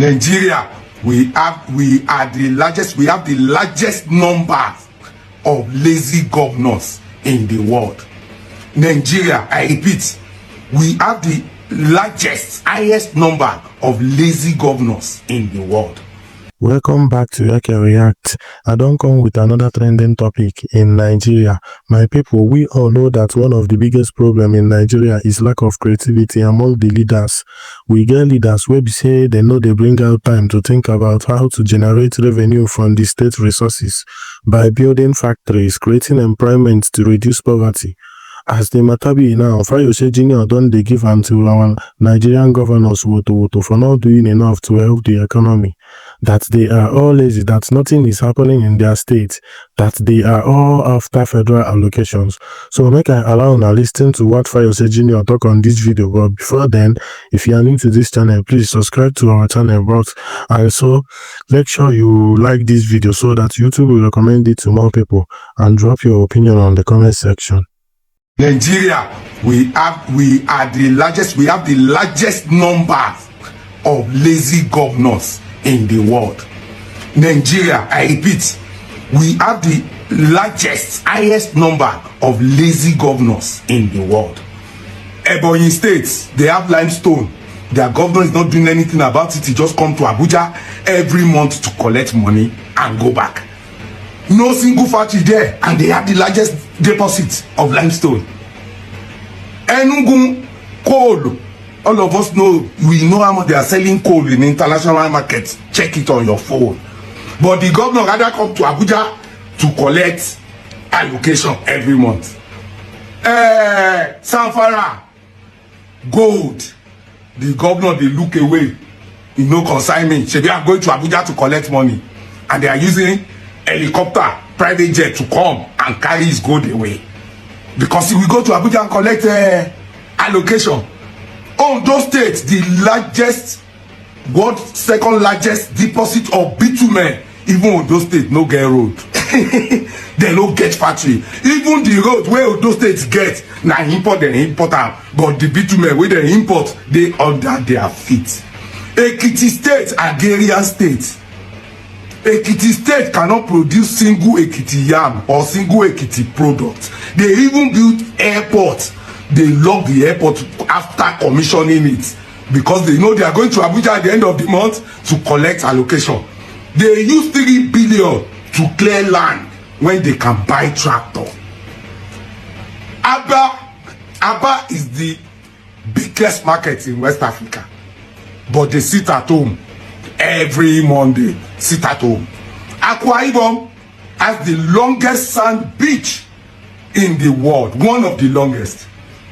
Nigeria, we have the largest number of lazy governors in the world. Nigeria, I repeat, we have the highest number of lazy governors in the world. Welcome back to Eke React. I don't come with another trending topic in Nigeria. My people, we all know that one of the biggest problems in Nigeria is lack of creativity among the leaders. We get leaders where we say they know they bring out time to think about how to generate revenue from the state resources by building factories, creating employment to reduce poverty. As the matter be now, Fayose Jr. don't they give unto our Nigerian governors woto for not doing enough to help the economy. That they are all lazy, that nothing is happening in their state, that they are all after federal allocations. So make I allow now listen to what Fayose Jr. talk on this video. But before then, if you are new to this channel, please subscribe to our channel. But also make sure you like this video so that YouTube will recommend it to more people, and drop your opinion on the comment section. Nigeria, we have the largest number of lazy governors in the world. Nigeria, I repeat, we have the highest number of lazy governors in the world. Ebonyi State, they have limestone. Their governor is not doing anything about it. He just come to Abuja every month to collect money and go back. No single factory there, and they have the largest deposit of limestone. Enugu coal, all of us know, we know how much they are selling coal in international markets. Check it on your phone. But the governor rather come to Abuja to collect allocation every month. Sanfara, gold, the governor, they look away. You know, consignment. They are going to Abuja to collect money, and they are using helicopter, private jet to come and carry his gold away. Because if we go to Abuja and collect allocation, Ondo State, the world's second largest deposit of bitumen, even Ondo State no get road. They no get factory. Even the road where Ondo State get, na import am, but the bitumen wey they import, they under their feet. Ekiti State, agrarian state. Ekiti State cannot produce single Ekiti yam or single Ekiti product. They even built airport. They lock the airport after commissioning it because they know they are going to Abuja at the end of the month to collect allocation. They use 3 billion to clear land when they can buy tractor. Aba is the biggest market in West Africa, but they sit at home every Monday. Sit at home. Akwa Ibom has the longest sand beach in the world, one of the longest.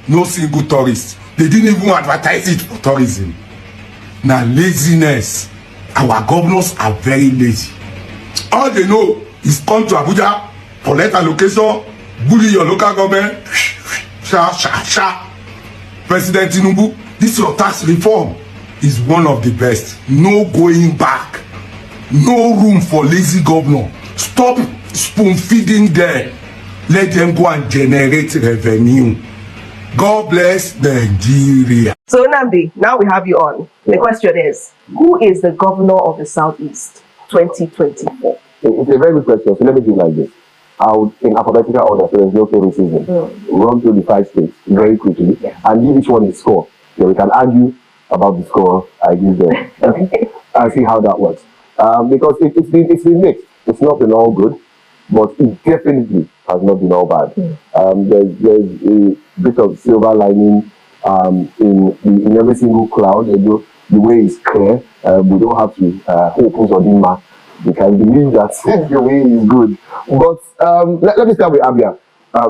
No single tourist. They didn't even advertise it for tourism. Now laziness. Our governors are very lazy. All they know is come to Abuja, collect allocation, bully your local government. President Tinubu, this your tax reform is one of the best. No going back. No room for lazy governor. Stop spoon feeding them. Let them go and generate revenue. God bless Nigeria. So Nnamdi, now we have you on. The question is, who is the governor of the Southeast 2024? It's a very good question. So let me do it like this. I would, in alphabetical order, so there's no favoritism, run through the 5 states very quickly and give each one its score. So we can argue about the score I give them and see how that works. Because it's been mixed. It's not been all good, but it definitely has not been all bad. There's a bit of silver lining in every single cloud. The way is clear. We don't have to hope on Dima. We can believe that the way is good. But let me start with Abia,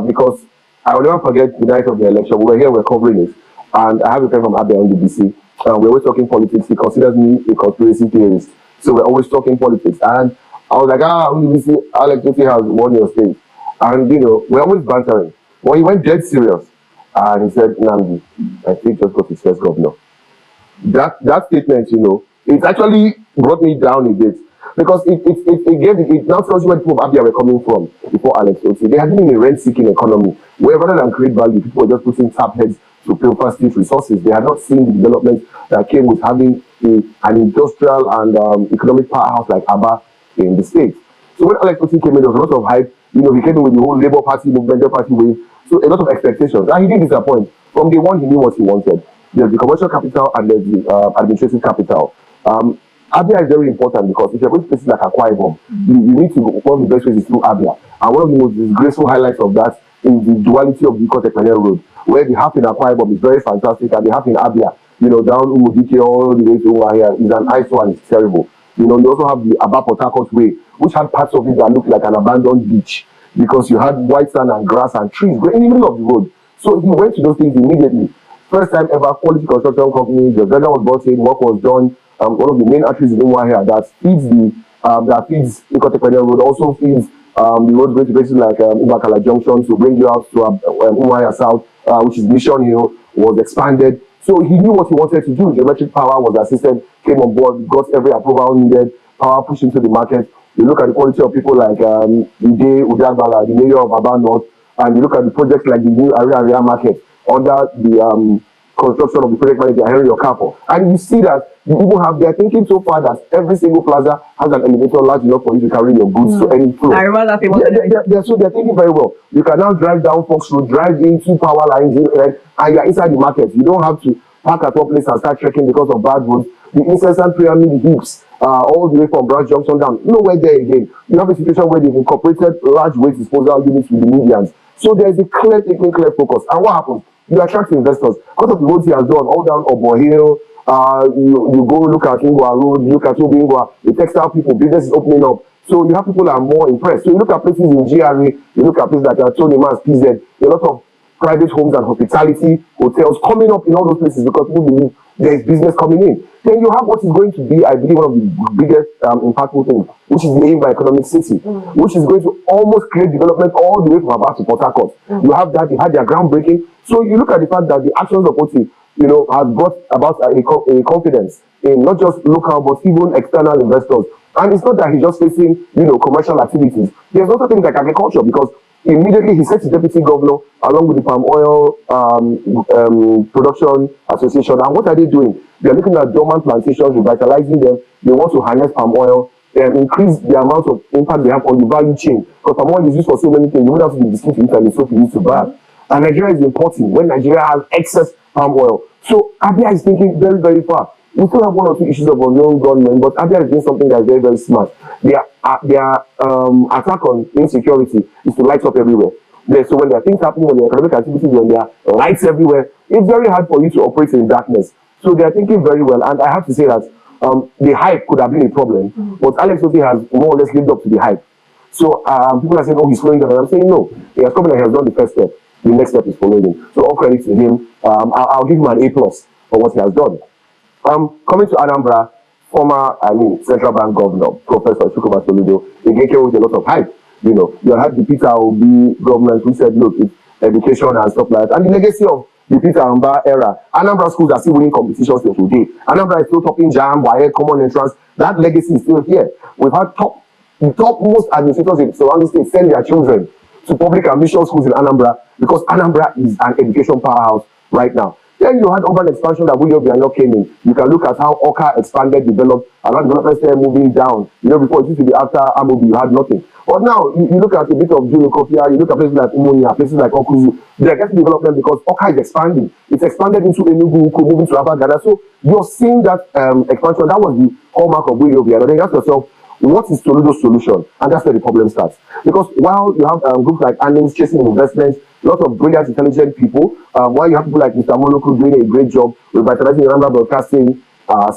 because I will never forget the night of the election. We were here, we're covering it, and I have a friend from Abia on the BC. We're always talking politics. He considers me a conspiracy theorist. So we're always talking politics. And I was like, on the BC, Alex Otti has won your state. And, you know, we're always bantering. Well, he went dead serious. And he said, Nnamdi, I think just got his first governor. That statement, you know, it actually brought me down a bit. Because it now tells you where people of Abia were coming from before Alex Otti. They had been in a rent-seeking economy where rather than create value, people were just putting tap heads to pilfer state resources. They had not seen the development that came with having an industrial and economic powerhouse like Aba in the state. So when Alex Otti came in, there was a lot of hype. You know, he came in with the whole Labour Party movement, Labour Party wave. So a lot of expectations. And he didn't disappoint. From day one, he knew what he wanted. There's the commercial capital and there's the administrative capital. Abia is very important because if you're going to places like Akwa Ibom, you need to go, one of the best ways is through Abia. And one of the most disgraceful highlights of that is the duality of the Ikotekpene road, where the half in Akwa Ibom is very fantastic and the half in Abia, you know, down Umudike all the way to Umuahia is an eyesore and it's terrible. You know, you also have the Aba Port Harcourt way, which had parts of it that looked like an abandoned beach because you had white sand and grass and trees in the middle of the road. So he went to those things immediately. First time ever, quality construction company, the vendor was brought in, work was done. One of the main arteries in Umuahia that feeds Ikotekpene road, also feeds the roads going to places like Ubakala Junction to bring you out to Umuahia South, which is Mission Hill, was expanded. So he knew what he wanted to do. Geometric Power was assisted, came on board, got every approval needed, power pushed into the market. You look at the quality of people like Ide Udagbala, the mayor of Aba North, and you look at the projects like the new area market under the construction of the project manager Henry Okafor, and you see that you even have they're thinking so far that every single plaza has an elevator large enough for you to carry your goods to any floor. I remember that famous. So they're thinking very well. You can now drive down Fox Road, drive into power lines, and you're inside the market. You don't have to park at one place and start trekking because of bad roads. The incessant pyramid heaps all the way from Branch Junction down. Nowhere there again. You have a situation where they've incorporated large waste disposal units with the medians. So there's a clear focus. And what happens? You attract investors. Because of the roads he has done, all down Obo Hill, you go look at Ingwa Road, you look at Obingwa, the textile people, business is opening up. So you have people that are more impressed. So you look at places in GRA, you look at places like Tony Mans, PZ, a lot of private homes and hospitality, hotels coming up in all those places because people believe there is business coming in. Then you have what is going to be, I believe, one of the biggest impactful things, which is the Imba Economic City, which is going to almost create development all the way from Aba to Port Harcourt. You have that, they had their groundbreaking. So you look at the fact that the actions of OT, you know, has brought about a confidence in not just local but even external investors. And it's not that he's just facing, you know, commercial activities. There's also things like agriculture because immediately he sets his deputy governor along with the palm oil production association. And what are they doing? They're looking at dormant plantations, revitalizing them. They want to harness palm oil and increase the amount of impact they have on the value chain. Because palm oil is used for so many things. You would have to be biscuit to eat and the soap you use to bath. And Nigeria is importing when Nigeria has excess palm oil. So Abia is thinking very, very far. We still have one or two issues of unknown gunmen, but Abia is doing something that's very, very smart. Their attack on insecurity is to light up everywhere. So when there are things happening, when there are economic activities, when there are lights everywhere, it's very hard for you to operate in darkness. So they are thinking very well. And I have to say that the hype could have been a problem, but Alex Otti has more or less lived up to the hype. So people are saying, oh, he's slowing down. And I'm saying, no, he has come and he has done the first step. The next step is following. So all credit to him. I'll give him an A+ for what he has done. Coming to Anambra, former, central bank governor, Professor Chukwuma Soludo, again came with a lot of hype. You know, you had the Peter Obi government who said, look, it's education and stuff like that. And the legacy of the Peter Amba era, Anambra schools are still winning competitions till today. Anambra is still topping JAM, WAEC, common entrance. That legacy is still here. We've had topmost administrators in surrounding states send their children to public and mission schools in Anambra because Anambra is an education powerhouse right now. Then you had urban expansion that William Biano came in. You can look at how Oka expanded, developed, and how developments there moving down. You know, before it used to be after Amobi, you had nothing. But now, you look at a bit of Julokofia, you look at places like Umunia, places like Okuzu, they're getting development because Oka is expanding. It's expanded into Enugu, moving to Abagada. So you're seeing that expansion. That was the hallmark of William Biano. Then you ask yourself, what is Soludo's solution? And that's where the problem starts. Because while you have groups like Annims chasing investments, lots of brilliant, intelligent people, while you have people like Mr. Monoku doing a great job revitalizing the Anambra broadcasting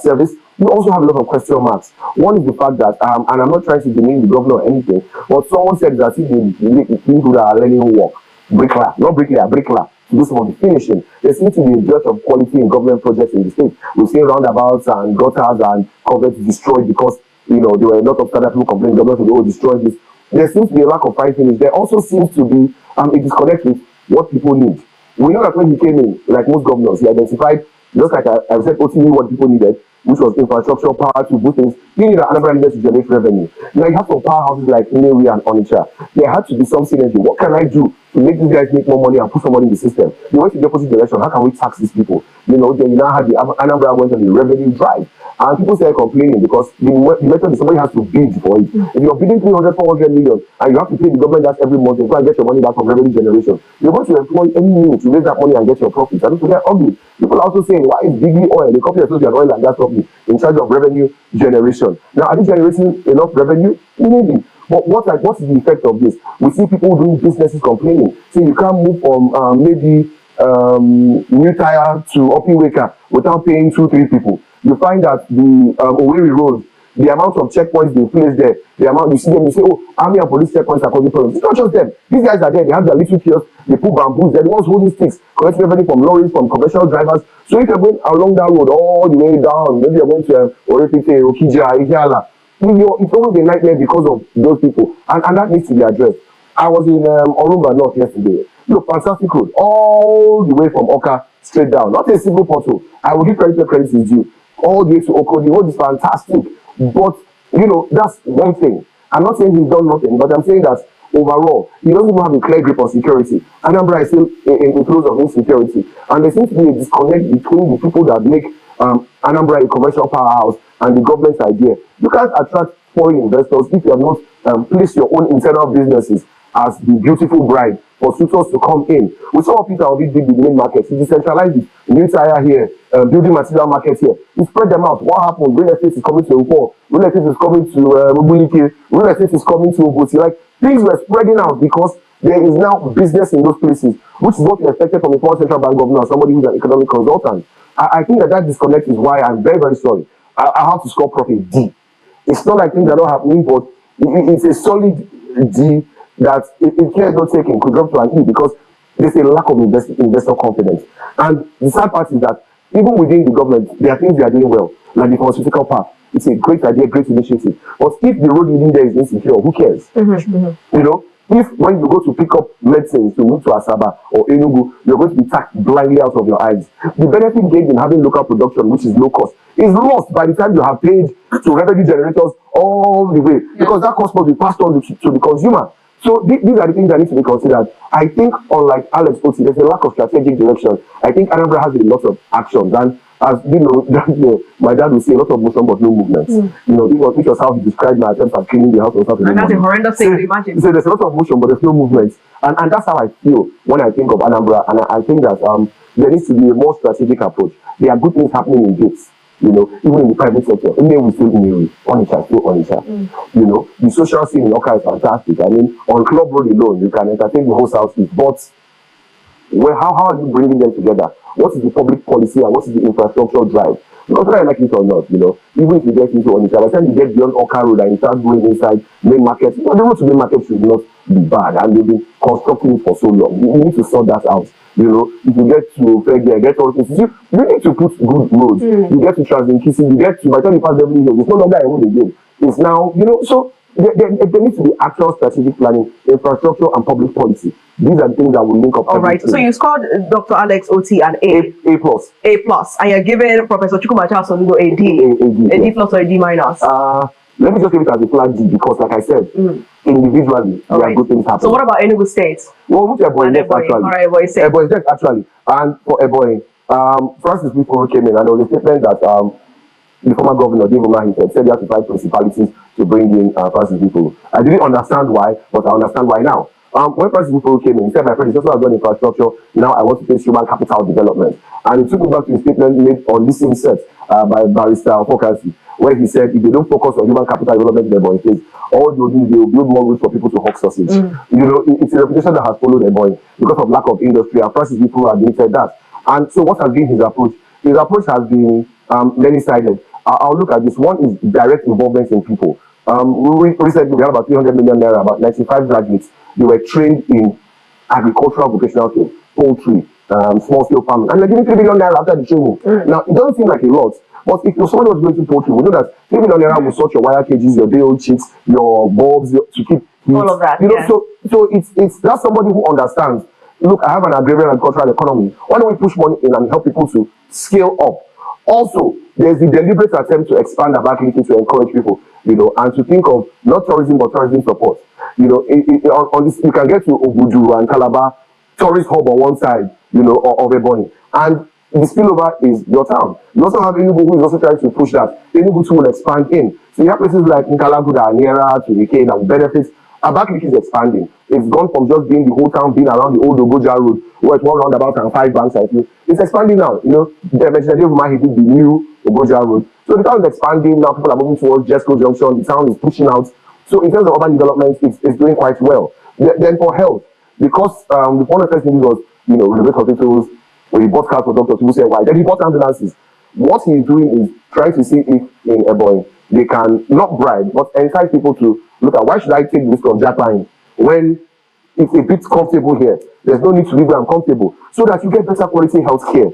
service, you also have a lot of question marks. One is the fact that, and I'm not trying to demean the governor or anything, but someone said that if the people that are learning work, bricklayer, not bricklayer, bricklayer, to do some of the finishing, there seems to be a dearth of quality in government projects in the state. We've seen roundabouts and gutters and culverts destroyed because, you know, there were a lot of standard people complaining, government said, oh, destroy this. There seems to be a lack of fine finish. There also seems to be a disconnect with what people need. We know that when he came in, like most governors, he identified, just like I said, OT knew what people needed, which was infrastructure, power to boost things. He knew that Anambra needed to generate revenue. Now you have some powerhouses like Inewi and Onitsha. There had to be some synergy. What can I do to make these guys make more money and put some money in the system. They went in the opposite direction. How can we tax these people? Then you now have the Anambra went on the revenue drive. And people started complaining because the method is somebody has to bid for it. If you're bidding 300, 400 million and you have to pay the government that every month and go and get your money back from revenue generation, you're going to employ any means to raise that money and get your profits. And people get ugly. People are also saying, why is Bigly Oil, the company associated oil and gas company, in charge of revenue generation? Now, are they generating enough revenue? Maybe. But what is the effect of this? We see people doing businesses complaining. See, you can't move from maybe New Tire to Opiweka without paying 2-3 people. You find that the Owerri Road, the amount of checkpoints they place there, the amount you see them, you say, oh, army and police checkpoints are causing problems. It's not just them. These guys are there. They have their little kiosks. They put bamboos. They're the ones holding sticks, collecting revenue from lorries, from commercial drivers. So if you're going along that road all the way down, maybe you're going to Orefite, Okija, Ihiala, it's always a nightmare because of those people, and that needs to be addressed. I was in Orumba North yesterday. Fantastic road, all the way from Oka straight down. Not a single pothole. I will give credit where credit is due. All the way to Oko, the road is fantastic. But that's one thing. I'm not saying he's done nothing, but I'm saying that overall, he doesn't even have a clear grip on security. Anambra is still in throes of insecurity, and there seems to be a disconnect between the people that make Anambra a commercial powerhouse and the government's idea. You can't attract foreign investors if you have not placed your own internal businesses as the beautiful bride for suitors to come in. We saw Peter Obi did the main markets. He decentralized it. New Tire here, building material market here. He spread them out. What happened? Real estate is coming to Upo. Real estate is coming to Mubulike. Real estate is coming to Obosi. Like, things were spreading out because there is now business in those places, which is what we expected from a former central bank governor, somebody who's an economic consultant. I think that disconnect is why I'm very, very sorry. I have to score profit D. It's not like things are not happening, but it's a solid D that if care is not taken could drop to an E because there's a lack of investor confidence. And the sad part is that even within the government, there are things they are doing well, like the pharmaceutical park. It's a great idea, great initiative. But if the road leading there is insecure, who cares? If when you go to pick up medicines to move to Asaba or Enugu, you're going to be taxed blindly out of your eyes. The benefit gained in having local production, which is low cost, is lost by the time you have paid to revenue generators all the way, because that cost must be passed on to the consumer. So these are the things that need to be considered. I think, unlike Alex Oti, there's a lack of strategic direction. I think Anambra has a lot of actions, and as my dad would say, a lot of motion but no movement. Which was how he described my attempts at cleaning the house. And that's a horrendous thing to imagine. So there's a lot of motion, but there's no movement, and that's how I feel when I think of Anambra. And I think that there needs to be a more strategic approach. There are good things happening in gates. Even in the private sector, we still Onitsha, still Onitsha. The social scene in Oka is fantastic. I mean, on Club Road alone, you can entertain the whole Southeast. But how are you bringing them together? What is the public policy and what is the infrastructure drive? Because whether I like it or not, even if you get into Onitsha, by the time you get beyond Oka Road and you start going inside main market, the road to main market should not be bad, and they've been constructing it for so long. You need to sort that out. If you get to Fegge, get all things, you need to put good roads. You get to Transinkisi, you get to, by the time you pass Beverly Hills, it's no longer a road again. It's now, so there needs to be actual strategic planning, infrastructure, and public policy. These are the things that will link up. All right. So you scored Dr. Alex Oti an A. A plus. A plus. And you're giving Professor Chukwumacha Soludo a D. A D plus or a D minus. Let me just give it as a flat D because, like I said, individually, there are good things happening. So what about Enugu State? Well, which Ebonyi next actually? All right, Ebonyi State. Ebonyi next actually. And for Ebonyi, Francis Biforo came in and there was a statement that the former governor, Dave Umahi, said he had to fight principalities to bring in Francis Biforo. I didn't understand why, but I understand why now. When Francis Biforo came in, he said, my predecessor has done infrastructure, now I want to face human capital development. And he took me back to a statement made on this same set by Barrister Fokansi, where he said, if they don't focus on human capital development in Ebonyi State, all they'll do is they will build more roads for people to hawk sausage. It's a reputation that has followed Ebonyi because of lack of industry, and Francis Biforo admitted that. And so what has been his approach? His approach has been many-sided. I'll look at this. One is direct involvement in people. Recently, we had about 300 million naira, about 95 graduates. They were trained in agricultural vocational trade, poultry, small-scale farming. And they're giving 3 million naira after the training. Now, it doesn't seem like a lot, but if somebody was going to poultry, we know that 3 million naira will sort your wire cages, your day-old chicks, your bulbs, to keep heat. All of that, So it's that's somebody who understands. Look, I have an agrarian and cultural economy. Why don't we push money in and help people to scale up? Also, there's the deliberate attempt to expand Abakaliki to encourage people, and to think of not tourism but tourism support. You know, on this, you can get to Obudu and Calabar, tourist hub on one side, you know, of Ebonyi. And the spillover is your town. You also have Tinubu who is also trying to push that. Tinubu too will expand in. So you have places like Nkalagu that are nearer to Ike that will benefit. Abakaliki is expanding. It's gone from just being the whole town being around the old Ogoja road, where it's one roundabout and 5 banks, I feel. It's expanding now. You know, the President Mahi did the new Ogoja road. So the town is expanding now. People are moving towards Jesco Junction. The town is pushing out. So in terms of urban development, it's doing quite well. Then for health, because the one of the first things was, you know, renovate hospitals, when he bought cars for doctors, people say why. Then he bought ambulances. What he's doing is trying to see if in Ebonyi they can not bribe, but entice people to look at why should I take this from Japan when it's a bit comfortable here. There's no need to live where I'm comfortable, so that you get better quality health care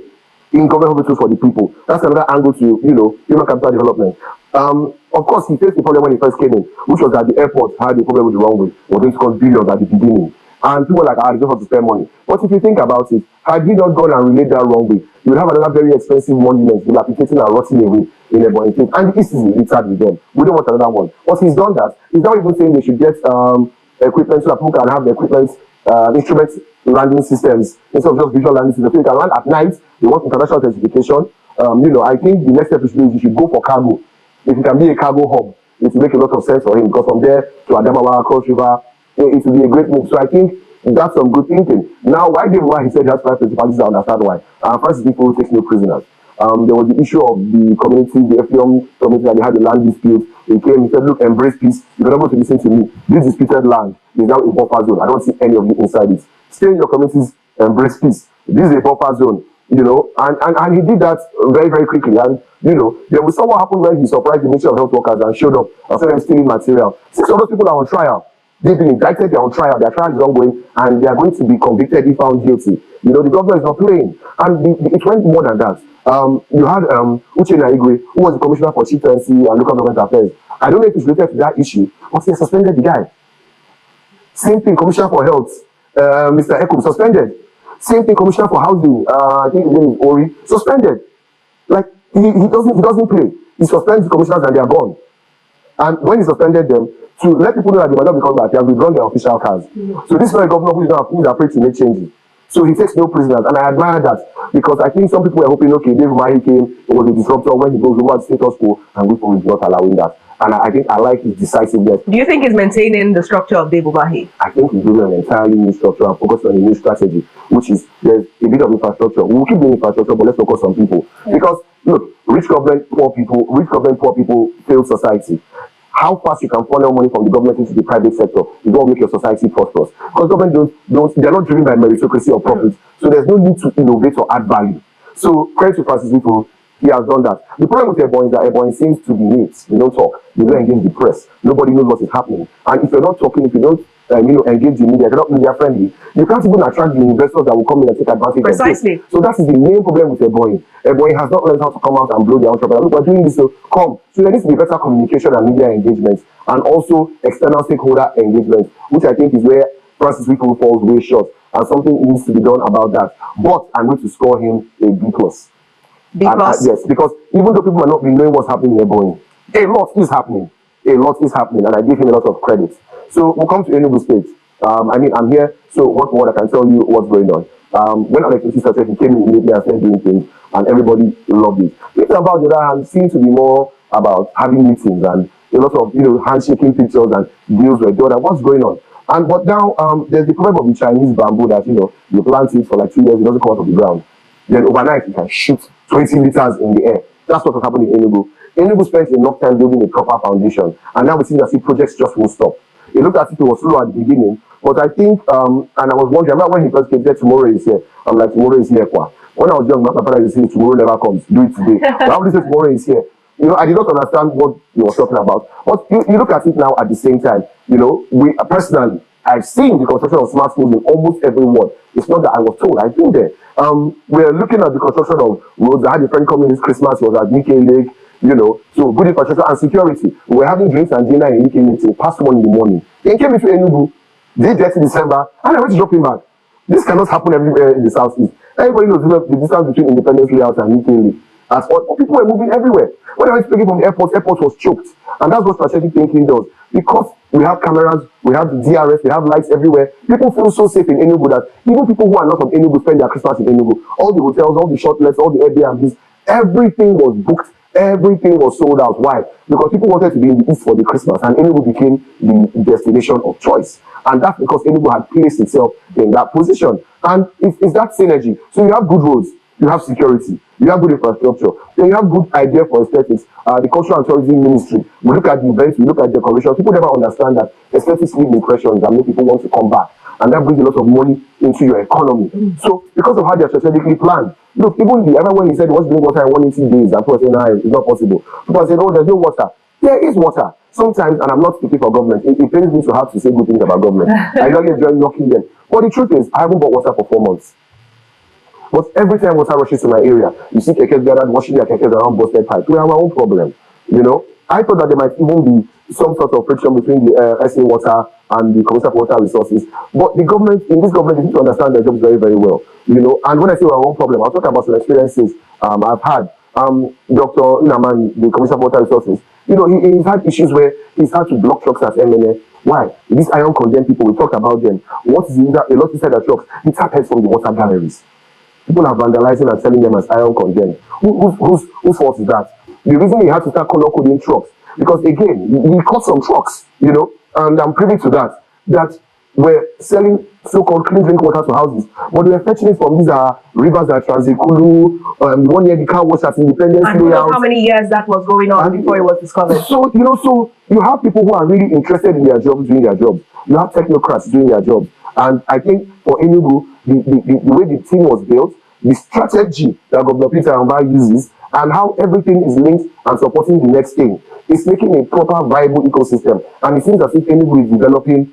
in government hospitals for the people. That's another angle to, you know, human capital development. Of course, he faced the problem when he first came in, which was that the airport had a problem with the runway. Was going to cost billions at the beginning. And people were like, they just have to spend money. But if you think about it, had he not gone and remade that runway, you would have another very expensive monument dilapidating and rotting away in Ebonyi State. And the East is littered with them. We don't want another one. But he's done that. He's not even saying they should get equipment so that people can have the equipment, instrument landing systems instead of just visual landing systems. So you can land at night. They want international certification. You know, I think the next step is you should go for cargo. If you can be a cargo hub, it will make a lot of sense for him, because from there to Adamawa, Cross River, it will be a great move. So I think that's some good thinking. Now, why he said he has 5 principalities, I understand why. First, people take no prisoners. There was the issue of the community, the FPM community, that they had a land dispute. He came, he said, look, embrace peace. You're not able to listen to me. This disputed land is now a buffer zone. I don't see any of you inside it. Stay in your communities, embrace peace. This is a buffer zone, you know, and he did that very, very quickly. And, you know, there was what happened when he surprised the Ministry of Health workers and showed up and said, I'm stealing material. 6 of those people are on trial. They've been indicted, they're on trial, their trial is ongoing, and they are going to be convicted if found guilty. You know, the government is not playing. And it went more than that. You had Uche Naigwe, who was the commissioner for chieftaincy and local government affairs. I don't know if it's related to that issue, but he suspended the guy. Same thing, commissioner for health, Mr. Ekum, suspended. Same thing, commissioner for housing, I think his name is Ori, suspended. Like, he doesn't play. He suspends the commissioners and they are gone. And when he suspended them, to let people know that they might not become that, they have withdrawn their official cars. So this is not a governor who is afraid to make changes. So he takes no prisoners, and I admire that, because I think some people were hoping, okay, David Mahi came, it was a disruptor when he goes over the status quo, and Wipo is not allowing that. And I think I like his decisiveness. Do you think he's maintaining the structure of David Mahi? I think he's doing an entirely new structure and focus on a new strategy, which is there's a bit of infrastructure. We'll keep doing infrastructure, but let's focus on people. Because look, rich government, poor people failed society. How fast you can funnel money from the government into the private sector is what will make your society prosperous. Because government they're not driven by meritocracy or profit. So there's no need to innovate or add value. So credit to Francis Wipo, he has done that. The problem with Ebonyi is that Ebonyi seems to be mute. They don't talk. They don't engage the press. Nobody knows what is happening. And if you're not talking, if you don't engage the media, you're not media friendly, you can't even attract the investors that will come in and take advantage Precisely. of this. So that is the main problem with Ebonyi. Ebonyi has not learned how to come out and blow their own trumpet. Look, we're doing this, so come. So there needs to be better communication and media engagement, and also external stakeholder engagement, which I think is where Francis Wipo falls way short, and something needs to be done about that. But I'm going to score him a B+. Because yes, because even though people are not knowing what's happening in Ebonyi, a lot is happening. A lot is happening, and I give him a lot of credit. So we'll come to Tinubu State. I'm here, so what more I can tell you what's going on. When Alex Otti started, he came in immediately and started doing things, and everybody loved it. It's about the other hand seems to be more about having meetings and a lot of handshaking pictures and deals were done. And what's going on? But now there's the problem of the Chinese bamboo that you plant it for like 2 years, it doesn't come out of the ground. Then overnight you can shoot 20 meters in the air. That's what has happened in Enugu. Enugu spent enough time building a proper foundation, and now we see that projects just won't stop. It looked as if it was slow at the beginning, but I think, and I was wondering, I remember when he first came there, tomorrow is here. I'm like, tomorrow is here, kwa. When I was young, my father used to say, tomorrow never comes, do it today. But I would say tomorrow is here. I did not understand what he was talking about. But you look at it now at the same time, we personally, I've seen the construction of smart schools in almost every ward. It's not that I was told, I've been there. We're looking at the construction of roads. I had a friend coming this Christmas, he was at Nike Lake, so good infrastructure and security. We were having drinks and dinner in Nike Lake till past 1 in the morning. Then came into Enugu, did that in December, and I went to drop him back. This cannot happen everywhere in the southeast. Everybody knows the distance between Independence Layout and Nike Lake. People were moving everywhere. When I went to pick it from the airport was choked. And that's what strategic thinking does. because we have cameras, we have the DRS, we have lights everywhere. People feel so safe in Enugu that even people who are not from Enugu spend their Christmas in Enugu. All the hotels, all the shortlets, all the Airbnbs, everything was booked. Everything was sold out. Why? Because people wanted to be in the East for the Christmas, and Enugu became the destination of choice. And that's because Enugu had placed itself in that position. And it's that synergy. So you have good roads, you have security, you have good infrastructure, then you have good idea for aesthetics. The Cultural and Tourism Ministry, we look at the events, we look at decoration. People never understand that aesthetics leave impressions and make people want to come back. And that brings a lot of money into your economy. So because of how they're strategically planned, look, even when he said he wants to drink water in 180 days, and people say, no, it's not possible. People say, oh, there's no water. There is water. Sometimes, and I'm not speaking for government, it pains me to have to say good things about government. I don't enjoy knocking them. But the truth is, I haven't bought water for 4 months. But every time water rushes to my area, you see kekes gathered washing their kekes around busted pipes. We have our own problem, you know. I thought that there might even be some sort of friction between the SA Water and the Commissioner for Water Resources. But the government, in this government, they need to understand their jobs very, very well, you know. And when I say our own problem, I'll talk about some experiences I've had. Dr. Inaman, the Commissioner for Water Resources, you know, he's had issues where he's had to block trucks at MNA. Why? These iron condemned people, we talked about them. What is a lot inside the trucks? It's happened from the water galleries. People are vandalizing and selling them as iron condemned. Whose fault is that? The reason he had to start color coding trucks, because again, we caught some trucks, you know, and I'm privy to that were selling so-called clean drink water to houses, but they were fetching it from these rivers that Transikulu, the one near the car wash at Independence. And who knows how many years that was going on before it was discovered. So, you know, so you have people who are really interested in their jobs, doing their jobs. You have technocrats doing their jobs. And I think for Enugu, the way the team was built, the strategy that Governor Peter Amba uses, and how everything is linked and supporting the next thing, is making a proper viable ecosystem. And it seems as if Enugu is developing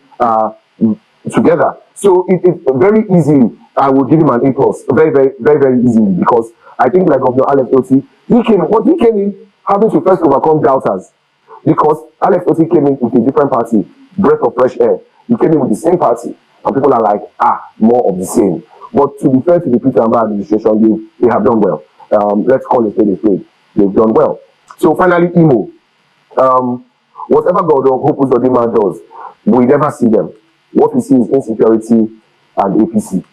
together. So it very easily, I will give him an A+. Very, very, very, very easily, because I think like Governor Alex Oti, he came in having to first overcome doubters. Because Alex Oti came in with a different party, breath of fresh air. He came in with the same party, and people are like, more of the same. But to be fair to the Peter Amba administration, they have done well. Let's call it a spade. They've done well. So finally, Imo. Whatever God or Hope Uzodinma does, we never see them. What we see is insecurity and APC.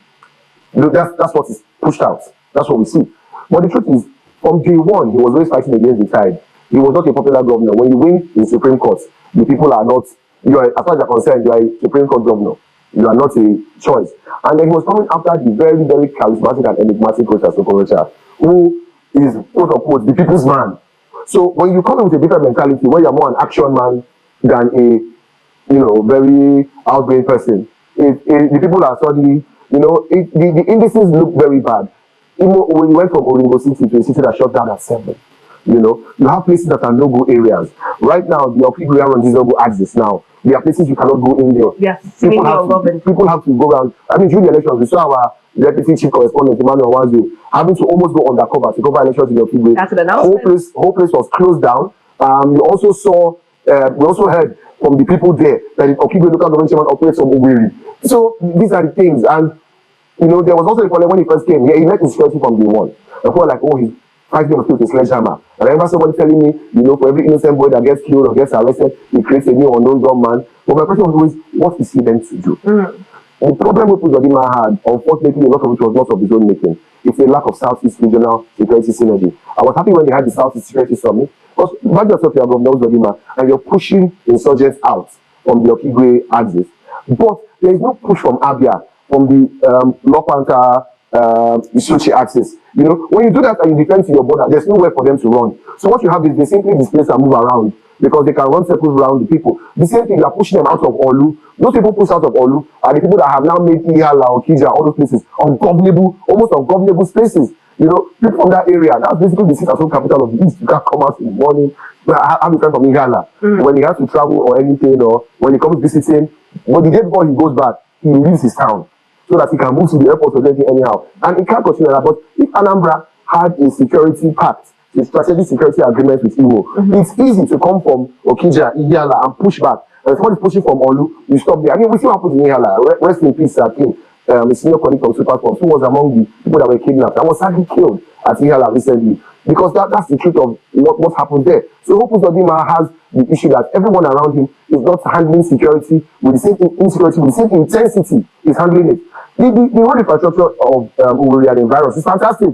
That's what is pushed out. That's what we see. But the truth is, from day one, he was always fighting against the tide. He was not a popular governor. When you win in Supreme Court, the people are not, as far as you're concerned, you are a Supreme Court governor. You are not a choice. And then he was coming after the very, very charismatic and enigmatic Rocha Sokorocha, who is, quote unquote, the people's man. So when you come in with a different mentality, where you're more an action man than a, very outgoing person, the people are suddenly, the indices look very bad. When you went from Oringo City to a city that shut down at 7, you have places that are no-go areas. Right now, the Okigwe on this no-go axis now. There are places you cannot go in there. Yes, people have to go around. I mean, during the elections, we saw our deputy chief correspondent, Emmanuel Wazu, having to almost go undercover to cover elections in the Okigwe. That's an announcement. Whole place was closed down. We also heard from the people there that the Okigwe local government chairman operates from Owerri. So these are the things. And there was also a problem when he first came. He met his security from day one. And people were like, he's fighting with a sledgehammer. And I remember somebody telling me, for every innocent boy that gets killed or gets arrested, he creates a new unknown gunman. But my question was always, what is he meant to do? The problem with Uzodinma had, unfortunately, a lot of it was not of his own making. It's a lack of Southeast regional security synergy. I was happy when they had the Southeast Security Summit, because imagine yourself, you're Governor Uzodinma, and you're pushing insurgents out from the Okigwe axis. But there is no push from Abia, from the Lopanta, Isuchi axis. When you do that and you defend to your border, there's nowhere for them to run. So what you have is they simply displace and move around, because they can run circles around the people. The same thing, you are pushing them out of Olu. Those people pushed out of Olu are the people that have now made Ihala, Okija, all those places ungovernable, almost ungovernable spaces. People from that area, that's basically the city capital of the East. You can't come out in the morning. I have a friend from Ihala. When he has to travel or anything, or when he comes visiting, but the day before he goes back, he leaves his town, so that he can move to the airport or anything anyhow. And it can't continue that. But if Anambra had a security pact, a strategic security agreement with Igbo, it's easy to come from Okija, Ihiala, and push back. And if somebody's pushing from Olu, you stop there. I mean, we see what happens in Ihiala. Rest in peace, King, a senior colleague from Superforce, who was among the people that were kidnapped and was sadly killed at Ihiala recently. Because that's the truth of what happened there. So Hope Uzodinma has the issue that everyone around him is not handling security with the same insecurity, with the same intensity is handling it. The road infrastructure of Owerri and virus is fantastic.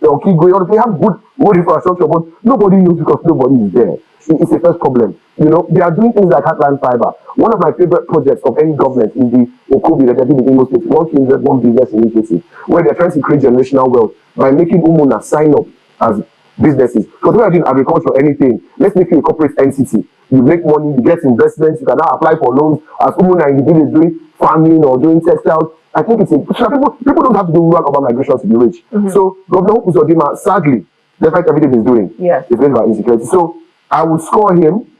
Okay, they have good road infrastructure, but nobody knows because nobody is there. It's the first problem. You know, they are doing things like Heartland Fiber. One of my favorite projects of any government is the Okobi that they did in Imo State, One Children, One Business Initiative, where they're trying to create generational wealth by making Umuna sign up as businesses. Because when you're doing agriculture or anything, let's make it a corporate entity. You make money, you get investments, you can now apply for loans. As Umuna in the village doing farming or doing textiles, I think it's people don't have to do rural urban migration to be rich. So Governor Uzodinma, sadly, despite everything he's doing, is going about insecurity. So I would score him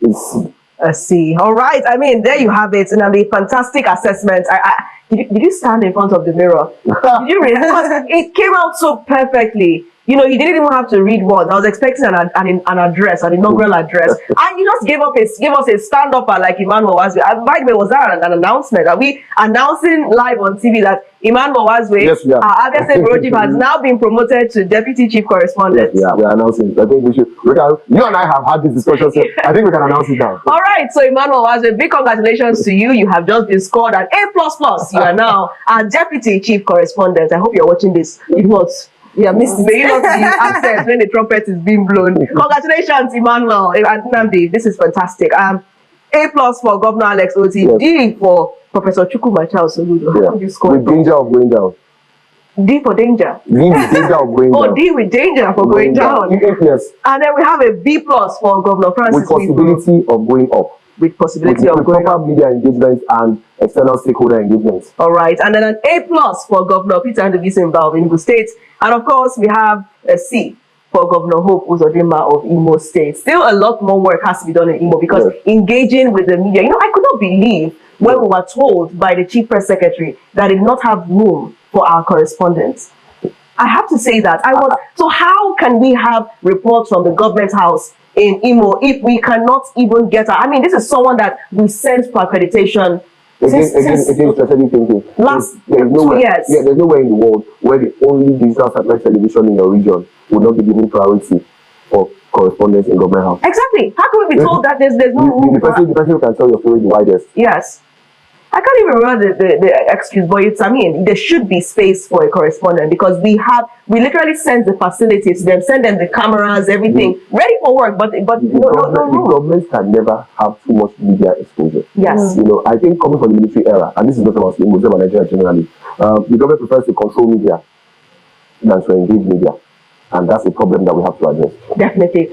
a C. A C. All right. I mean, there you have it. And the fantastic assessment. Did you stand in front of the mirror? Did you read? Because it came out so perfectly. You know, you didn't even have to read words. I was expecting an address, an inaugural address. And you just gave us a stand-upper like Emmanuel Wazwe. By the way, was that an announcement? Are we announcing live on TV that Emmanuel Wazwe, yes, Abese has now been promoted to Deputy Chief Correspondent? Yes, we are announcing. I think we should. You and I have had this discussion, so I think we can announce it now. All right, so Emmanuel Wazwe, big congratulations to you. You have just been scored an A++. You are now our Deputy Chief Correspondent. I hope you're watching this. If not, yeah, missed it. You not be upset when the trumpet is being blown. Congratulations, Emmanuel and Nnamdi. This is fantastic. A+ for Governor Alex Oti. Yes. D for Professor Chukwumacha Soludo. Yeah. How did you score? With danger of going down. D for danger. D with danger of going down. Oh, D with danger for going down. Yes. And then we have a B+ for Governor Francis. With possibility of going up. With possibility of going proper up. media engagement and external stakeholder engagement. All right, and then an A+ for Governor Peter Ndubisi of Enugu State, and of course we have a C for Governor Hope Uzodinma of Imo State. Still a lot more work has to be done in Imo because engaging with the media, you know, I could not believe when we were told by the Chief Press Secretary that they did not have room for our correspondents. I have to say that. So how can we have reports from the government house in Imo if we cannot even get I mean, this is someone that we sent for accreditation. Again, strategic thinking. There's nowhere in the world where the only digital satellite television in your region would not be given priority for correspondence in government house. Exactly. How can we be told that there's no room? The person who can tell your story the widest. Yes. I can't even remember the excuse, but I mean, there should be space for a correspondent because we literally send the facilities to them, send them the cameras, everything, ready for work, but no room. Government can never have too much media exposure. Yes. You know, I think coming from the military era, and this is not about Muslim and Nigeria generally, the government prefers to control media than to engage media. And that's a problem that we have to address. Definitely.